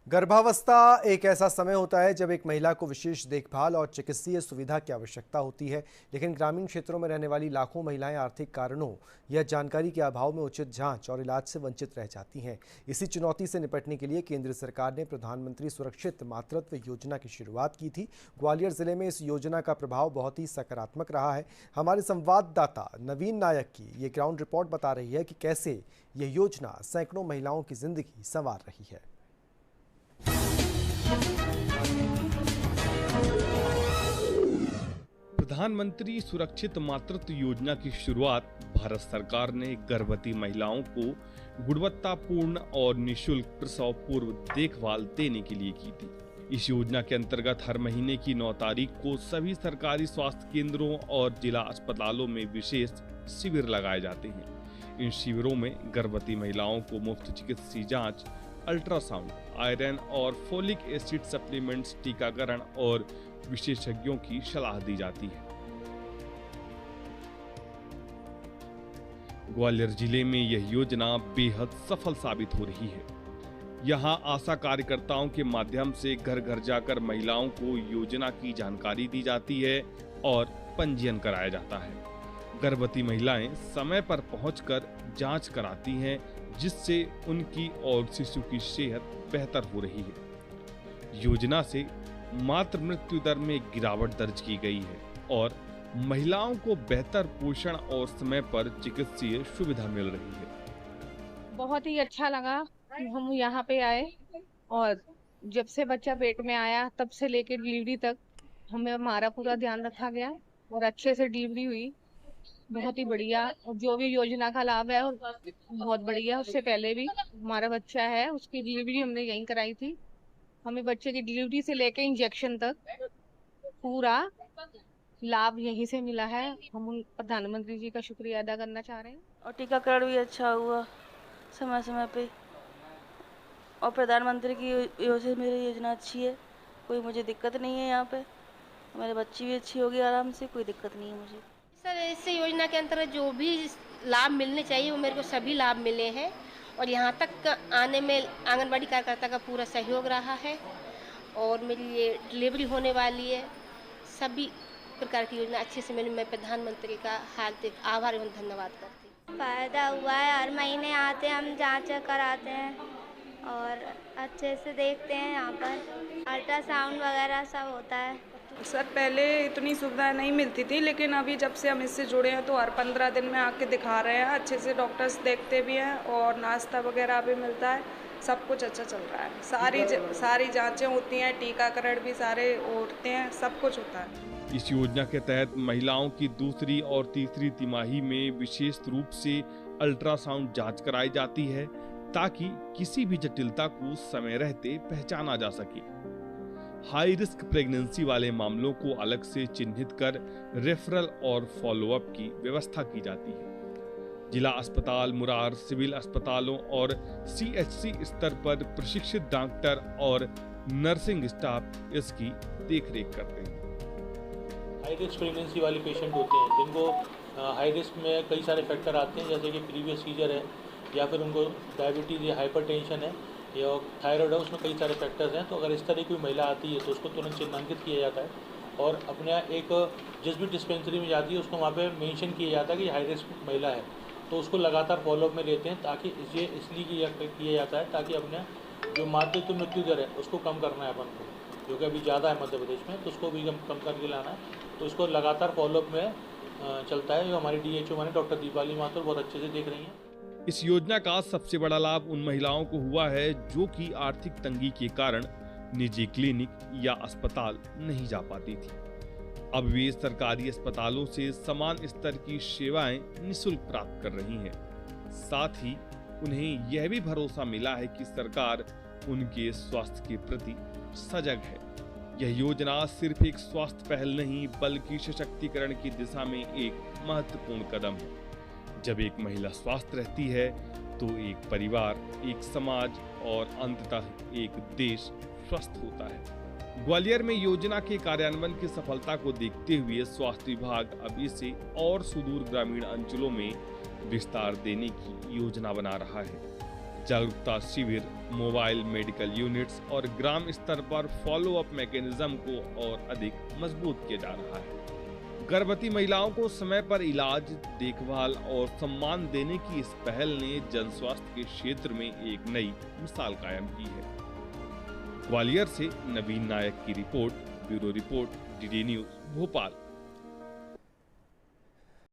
गर्भावस्था एक ऐसा समय होता है जब एक महिला को विशेष देखभाल और चिकित्सीय सुविधा की आवश्यकता होती है, लेकिन ग्रामीण क्षेत्रों में रहने वाली लाखों महिलाएं आर्थिक कारणों या जानकारी के अभाव में उचित जांच और इलाज से वंचित रह जाती हैं। इसी चुनौती से निपटने के लिए केंद्र सरकार ने प्रधानमंत्री सुरक्षित मातृत्व योजना की शुरुआत की थी। ग्वालियर जिले में इस योजना का प्रभाव बहुत ही सकारात्मक रहा है। हमारे संवाददाता नवीन नायक की ये ग्राउंड रिपोर्ट बता रही है कि कैसे यह योजना सैकड़ों महिलाओं की जिंदगी संवार रही है। प्रधानमंत्री सुरक्षित मातृत्व योजना की शुरुआत भारत सरकार ने गर्भवती महिलाओं को गुणवत्तापूर्ण और निःशुल्क प्रसव पूर्व देखभाल देने के लिए की थी। इस योजना के अंतर्गत हर महीने की 9 तारीख को सभी सरकारी स्वास्थ्य केंद्रों और जिला अस्पतालों में विशेष शिविर लगाए जाते हैं। इन शिविरों में गर्भवती महिलाओं को मुफ्त चिकित्सीय जांच, अल्ट्रासाउंड, आयरन और फोलिक एसिड सप्लीमेंट्स, टीकाकरण और विशेषज्ञों की सलाह दी जाती है। ग्वालियर जिले में यह योजना बेहद सफल साबित हो रही है। यहां आशा कार्यकर्ताओं के माध्यम से घर घर जाकर महिलाओं को योजना की जानकारी दी जाती है और पंजीयन कराया जाता है। गर्भवती महिलाएं समय पर पहुंचकर जांच कराती हैं, जिससे उनकी और शिशु की सेहत बेहतर हो रही है। योजना से मातृ मृत्यु दर में गिरावट दर्ज की गई है और महिलाओं को बेहतर पोषण और समय पर चिकित्सीय सुविधा मिल रही है। बहुत ही अच्छा लगा कि हम यहाँ पे आए और जब से बच्चा पेट में आया तब से लेकर डिलीवरी तक हमारा पूरा ध्यान रखा गया और अच्छे से डिलीवरी हुई। बहुत ही बढ़िया। और जो भी योजना का लाभ है बहुत बढ़िया। उससे पहले भी हमारा बच्चा है, उसकी डिलीवरी हमने यहीं कराई थी। हमें बच्चे की डिलीवरी से लेकर इंजेक्शन तक पूरा लाभ यहीं से मिला है। हम प्रधानमंत्री जी का शुक्रिया अदा करना चाह रहे हैं। और टीकाकरण भी अच्छा हुआ समय समय पे। और प्रधानमंत्री की योजना, मेरी योजना अच्छी है, कोई मुझे दिक्कत नहीं है। यहाँ पे मेरे बच्ची भी अच्छी होगी आराम से, कोई दिक्कत नहीं है मुझे। सर, इस योजना के अंतर्गत जो भी लाभ मिलने चाहिए वो मेरे को सभी लाभ मिले हैं और यहाँ तक आने में आंगनबाड़ी कार्यकर्ता का पूरा सहयोग रहा है और मेरी ये डिलीवरी होने वाली है। सभी प्रकार की योजना अच्छे से मिली। मैं प्रधानमंत्री का हार्दिक आभार एवं धन्यवाद करती हूँ। फायदा हुआ है, हर महीने आते हैं, हम जांच कराते हैं और अच्छे से देखते हैं। यहाँ पर अल्ट्रासाउंड वगैरह सब होता है। सर, पहले इतनी सुविधाएं नहीं मिलती थी, लेकिन अभी जब से हम इससे जुड़े हैं तो हर 15 दिन में आके दिखा रहे हैं। अच्छे से डॉक्टर्स देखते भी हैं और नाश्ता वगैरह भी मिलता है। सब कुछ अच्छा चल रहा है। सारी जांचें होती हैं, टीकाकरण भी सारे होते हैं, सब कुछ होता है। इस योजना के तहत महिलाओं की दूसरी और तीसरी तिमाही में विशेष रूप से अल्ट्रासाउंड जांच कराई जाती है, ताकि किसी भी जटिलता को समय रहते पहचाना जा सके। हाई रिस्क प्रेगनेंसी वाले मामलों को अलग से चिन्हित कर रेफरल और फॉलोअप की व्यवस्था की जाती है। जिला अस्पताल, मुरार, सिविल अस्पतालों और CHC स्तर पर प्रशिक्षित डॉक्टर और नर्सिंग स्टाफ इसकी देखरेख करते हैं। हाई रिस्क प्रेगनेंसी वाले पेशेंट होते हैं जिनको हाई रिस्क में कई सारे फैक्टर आते हैं, जैसे कि प्रीवियस सीजर है या फिर उनको डायबिटीज़ या हाइपरटेंशन है या थायराइड है, उसमें कई सारे फैक्टर्स हैं। तो अगर इस तरह की महिला आती है तो उसको तुरंत चिन्हांकित किया जाता है और अपने एक जिस भी डिस्पेंसरी में जाती है उसको वहाँ पे मेंशन किया जाता है कि हाई रिस्क महिला है, तो उसको लगातार फॉलोअप में लेते हैं, ताकि ये इसलिए किया जाता है ताकि अपने जो मातृत्व मृत्यु दर है उसको कम करना है अपन को, जो कि अभी ज़्यादा है मध्य प्रदेश में, तो उसको भी कम करके लाना है। तो इसको लगातार फॉलोअप में चलता है। जो हमारी DHO हमारे डॉक्टर दीपाली माथुर बहुत अच्छे से देख रही हैं। इस योजना का सबसे बड़ा लाभ उन महिलाओं को हुआ है जो कि आर्थिक तंगी के कारण निजी क्लिनिक या अस्पताल नहीं जा पाती थी। अब वे सरकारी अस्पतालों से समान स्तर की सेवाएं निःशुल्क प्राप्त कर रही हैं। साथ ही उन्हें यह भी भरोसा मिला है कि सरकार उनके स्वास्थ्य के प्रति सजग है। यह योजना सिर्फ एक स्वास्थ्य पहल नहीं, बल्कि सशक्तिकरण की दिशा में एक महत्वपूर्ण कदम है। जब एक महिला स्वस्थ रहती है तो एक परिवार, एक समाज और अंततः एक देश स्वस्थ होता है। ग्वालियर में योजना के कार्यान्वयन की सफलता को देखते हुए स्वास्थ्य विभाग अब इसे और सुदूर ग्रामीण अंचलों में विस्तार देने की योजना बना रहा है। जागरूकता शिविर, मोबाइल मेडिकल यूनिट्स और ग्राम स्तर पर फॉलो अप मैकेनिज्म को और अधिक मजबूत किया जा रहा है। गर्भवती महिलाओं को समय पर इलाज, देखभाल और सम्मान देने की इस पहल ने जन स्वास्थ्य के क्षेत्र में एक नई मिसाल कायम की है। ग्वालियर से नवीन नायक की report, bureau report, DD news, Bhopal.